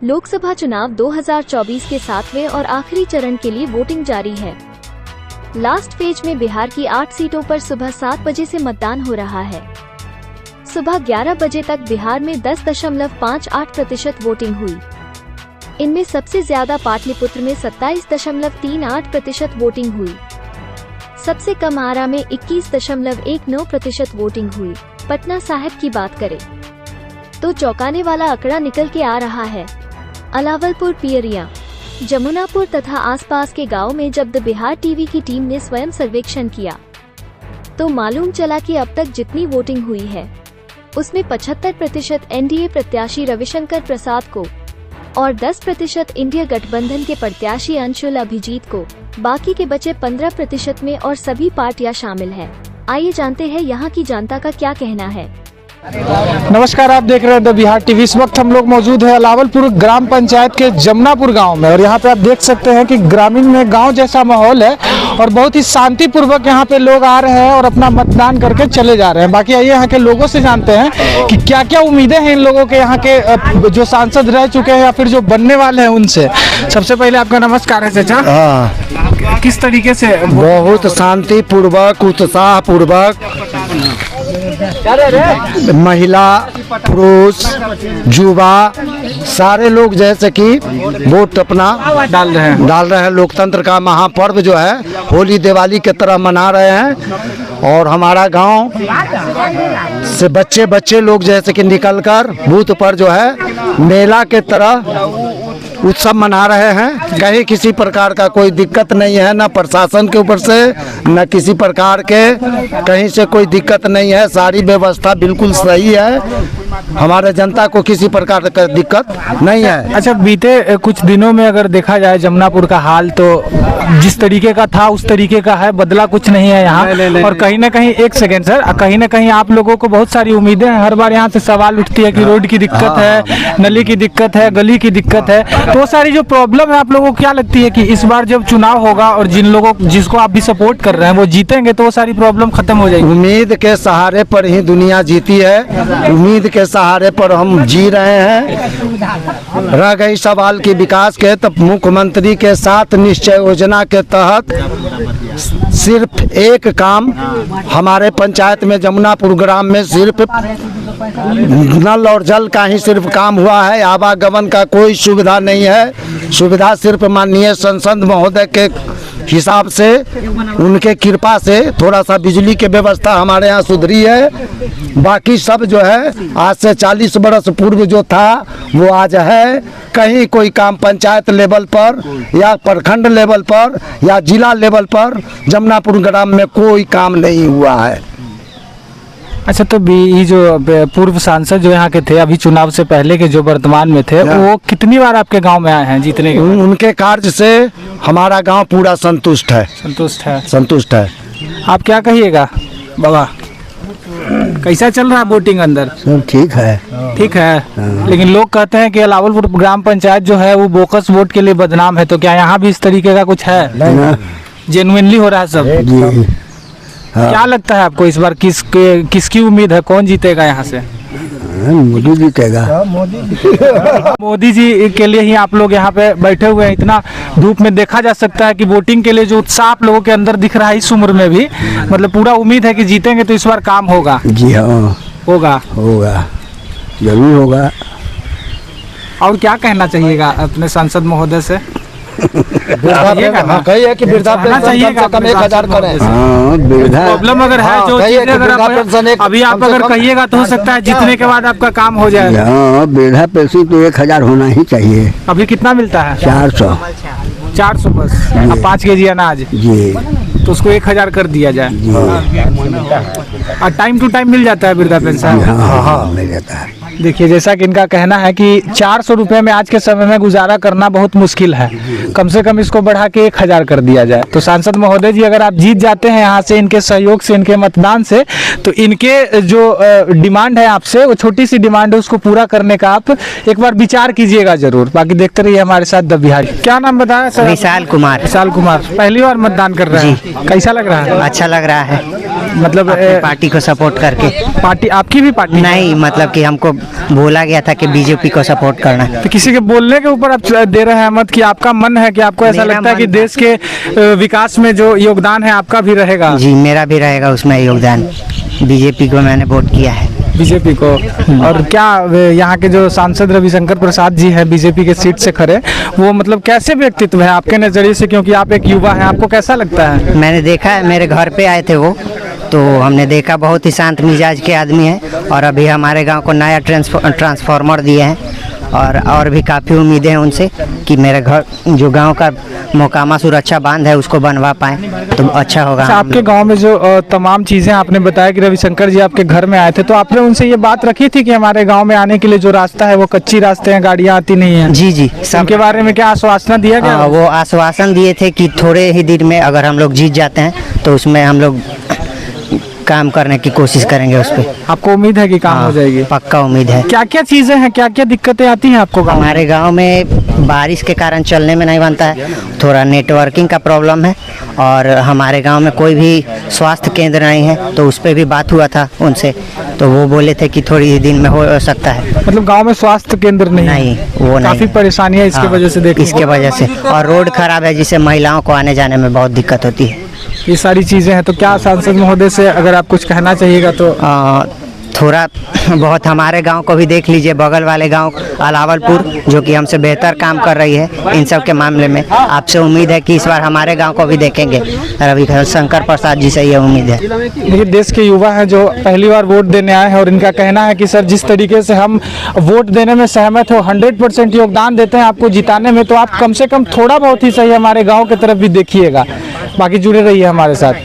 लोकसभा चुनाव 2024 के 7वें और आखिरी चरण के लिए वोटिंग जारी है। लास्ट फेज में बिहार की 8 सीटों पर सुबह 7 बजे से मतदान हो रहा है। सुबह 11 बजे तक बिहार में 10.58% वोटिंग हुई। इनमें सबसे ज्यादा पाटलिपुत्र में 27.38% वोटिंग हुई। सबसे कम आरा में 21.19% वोटिंग हुई। पटना साहिब की बात करें तो चौंकाने वाला आंकड़ा निकल के आ रहा है। अलावलपुर, पियरिया, जमुनापुर तथा आसपास के गांव में जब द बिहार टीवी की टीम ने स्वयं सर्वेक्षण किया तो मालूम चला कि अब तक जितनी वोटिंग हुई है उसमें 75% एनडीए प्रत्याशी रविशंकर प्रसाद को और 10% इंडिया गठबंधन के प्रत्याशी अंशुल अभिजीत को, बाकी के बचे 15% में और सभी पार्टियां शामिल है। आइए जानते हैं यहाँ की जनता का क्या कहना है। नमस्कार, आप देख रहे हैं द बिहार टीवी। इस वक्त हम लोग मौजूद है अलावलपुर ग्राम पंचायत के जमुनापुर गांव में और यहाँ पे आप देख सकते हैं कि ग्रामीण में गांव जैसा माहौल है और बहुत ही शांतिपूर्वक यहाँ पे लोग आ रहे हैं और अपना मतदान करके चले जा रहे हैं। बाकी आइए यहाँ के लोगों से जानते हैं कि क्या क्या उम्मीदें हैं इन लोगों के, यहाँ के जो सांसद रह चुके हैं या फिर जो बनने वाले हैं उनसे। सबसे पहले आपका नमस्कार है चाचा। किस तरीके से? बहुत शांतिपूर्वक, उत्साह पूर्वक, महिला, पुरुष, युवा सारे लोग जैसे कि वोट अपना डाल रहे हैं। लोकतंत्र का महापर्व जो है होली दिवाली के तरह मना रहे हैं और हमारा गांव से बच्चे लोग जैसे कि निकलकर बूथ पर जो है मेला के तरह उत्सव मना रहे हैं। कहीं किसी प्रकार का कोई दिक्कत नहीं है, न प्रशासन के ऊपर से न किसी प्रकार के कहीं से कोई दिक्कत नहीं है। सारी व्यवस्था बिल्कुल सही है, हमारे जनता को किसी प्रकार का दिक्कत नहीं है। अच्छा, बीते कुछ दिनों में अगर देखा जाए जमुनापुर का हाल तो जिस तरीके का था उस तरीके का है, बदला कुछ नहीं है यहाँ। और कहीं ना कहीं, एक सेकेंड सर, कहीं ना कहीं आप लोगों को बहुत सारी उम्मीदें हैं। हर बार यहाँ से सवाल उठती है कि रोड की दिक्कत है, नली की दिक्कत है, गली की दिक्कत है। तो सारी जो प्रॉब्लम है आप लोगों को क्या लगती है कि इस बार जब चुनाव होगा और जिसको आप भी सपोर्ट कर रहे हैं वो जीतेंगे तो वो सारी प्रॉब्लम खत्म हो जाएगी? उम्मीद के सहारे पर ही दुनिया जीती है, उम्मीद के सहारे पर हम जी रहे हैं। रह गई सवाल की विकास के, तो मुख्यमंत्री के 7 निश्चय योजना के तहत सिर्फ एक काम हमारे पंचायत में जमुनापुर ग्राम में सिर्फ नल और जल का ही सिर्फ काम हुआ है। आवागमन का कोई सुविधा नहीं है। सुविधा सिर्फ माननीय सांसद महोदय के हिसाब से, उनके कृपा से थोड़ा सा बिजली की व्यवस्था हमारे यहाँ सुधरी है। बाकी सब जो है आज से 40 बरस पूर्व जो था वो आज है। कहीं कोई काम पंचायत लेवल पर या प्रखंड लेवल पर या जिला लेवल पर जमुनापुर ग्राम में कोई काम नहीं हुआ है। अच्छा, तो ये जो पूर्व सांसद जो यहाँ के थे अभी चुनाव से पहले के जो वर्तमान में थे, वो कितनी बार आपके गांव में आए हैं जीतने के? उनके कार्य से हमारा गांव पूरा संतुष्ट है। आप क्या कहिएगा बाबा, कैसा चल रहा है वोटिंग अंदर? सब ठीक है। लेकिन लोग कहते हैं कि अलावलपुर ग्राम पंचायत जो है वो बोकस वोट के लिए बदनाम है, तो क्या यहाँ भी इस तरीके का कुछ है? जेन्युइनली हो रहा है सब? क्या लगता है आपको इस बार किसकी उम्मीद है, कौन जीतेगा यहाँ से? मोदी जीतेगा। मोदी जी के लिए ही आप लोग यहाँ पे बैठे हुए हैं। इतना धूप में देखा जा सकता है कि वोटिंग के लिए जो उत्साह आप लोगों के अंदर दिख रहा है इस उम्र में भी, मतलब पूरा उम्मीद है कि जीतेंगे तो इस बार काम होगा। जी हाँ, होगा जरूर होगा। और क्या कहना चाहिएगा अपने सांसद महोदय से? कहिए कि वृद्धा पेंशन कम 1000 करें। प्रॉब्लम अगर है जो चीज़ अगर अभी आप अगर कहिएगा तो हो सकता है जीतने के बाद आपका काम हो जाए। वृद्धा पेंशन तो 1000 होना ही चाहिए। अभी कितना मिलता है? 400 बस। 5 केजी अनाज जी, तो उसको 1000 कर दिया जाए और टाइम टू टाइम मिल जाता है वृद्धा पेंशन? हाँ, मिल जाता है। देखिए, जैसा कि इनका कहना है कि 400 रुपये में आज के समय में गुजारा करना बहुत मुश्किल है, कम से कम इसको बढ़ा के 1000 कर दिया जाए। तो सांसद महोदय जी, अगर आप जीत जाते हैं यहाँ से इनके सहयोग से, इनके मतदान से, तो इनके जो डिमांड है आपसे, वो छोटी सी डिमांड है, उसको पूरा करने का आप एक बार विचार कीजिएगा जरूर। बाकी देखते रहिए हमारे साथ द बिहार। क्या नाम बताया सर? विशाल कुमार। पहली बार मतदान कर रहे हैं, कैसा लग रहा है? अच्छा लग रहा है, मतलब पार्टी को सपोर्ट करके। पार्टी आपकी भी पार्टी? नहीं, मतलब कि हमको बोला गया था कि बीजेपी को सपोर्ट करना है। तो किसी के बोलने के ऊपर आप दे रहे हैं मत कि आपका मन है कि आपको ऐसा मेरा लगता है कि मन देश के विकास में जो योगदान है आपका भी रहेगा? जी, मेरा भी रहेगा उसमें योगदान। बीजेपी को मैंने वोट किया है। बीजेपी को। और क्या यहाँ के जो सांसद रविशंकर प्रसाद जी हैं बीजेपी के सीट से खड़े, वो मतलब कैसे व्यक्तित्व है आपके नज़रिए से, क्योंकि आप एक युवा हैं, आपको कैसा लगता है? मैंने देखा है, मेरे घर पे आए थे वो, तो हमने देखा बहुत ही शांत मिजाज के आदमी हैं और अभी हमारे गांव को नया ट्रांसफार्मर दिए हैं और भी काफ़ी उम्मीदें हैं उनसे कि मेरे घर जो गांव का मोकामा सुरक्षा बांध है उसको बनवा पाएँ तो अच्छा होगा। अच्छा, आपके गांव में जो तमाम चीज़ें आपने बताया कि रविशंकर जी आपके घर में आए थे, तो आपने उनसे ये बात रखी थी कि हमारे गांव में आने के लिए जो रास्ता है वो कच्ची रास्ते हैं, गाड़ियाँ आती नहीं हैं? जी जी, उनके बारे में क्या आश्वासन दिया गया? वो आश्वासन दिए थे कि थोड़े ही दिन में अगर हम लोग जीत जाते हैं तो उसमें हम लोग काम करने की कोशिश करेंगे उस पर। आपको उम्मीद है कि काम हो जाएगी? पक्का उम्मीद है। क्या क्या चीज़ें हैं, क्या क्या दिक्कतें आती हैं आपको गाँव में? हमारे गांव में बारिश के कारण चलने में नहीं बनता है, थोड़ा नेटवर्किंग का प्रॉब्लम है और हमारे गांव में कोई भी स्वास्थ्य केंद्र नहीं है, तो उस पर भी बात हुआ था उनसे, तो वो बोले थे कि थोड़ी ही दिन में हो सकता है। मतलब गांव में स्वास्थ्य केंद्र नहीं वो नहीं, काफ़ी परेशानियाँ इसके वजह से देखने इसके वजह से, और रोड खराब है जिससे महिलाओं को आने जाने में बहुत दिक्कत होती है। ये सारी चीज़ें हैं, तो क्या सांसद महोदय से अगर आप कुछ कहना चाहिएगा तो? थोड़ा बहुत हमारे गांव को भी देख लीजिए, बगल वाले गांव अलावलपुर जो कि हमसे बेहतर काम कर रही है इन सब के मामले में। आपसे उम्मीद है कि इस बार हमारे गांव को भी देखेंगे, रविशंकर प्रसाद जी से ये उम्मीद है। देखिए, देश के युवा हैं जो पहली बार वोट देने आए हैं और इनका कहना है कि सर जिस तरीके से हम वोट देने में सहमत हो, 100% योगदान देते हैं आपको जिताने में, तो आप कम से कम थोड़ा बहुत ही सही हमारे गाँव की तरफ भी देखिएगा। बाकी जुड़े रहिए हमारे साथ।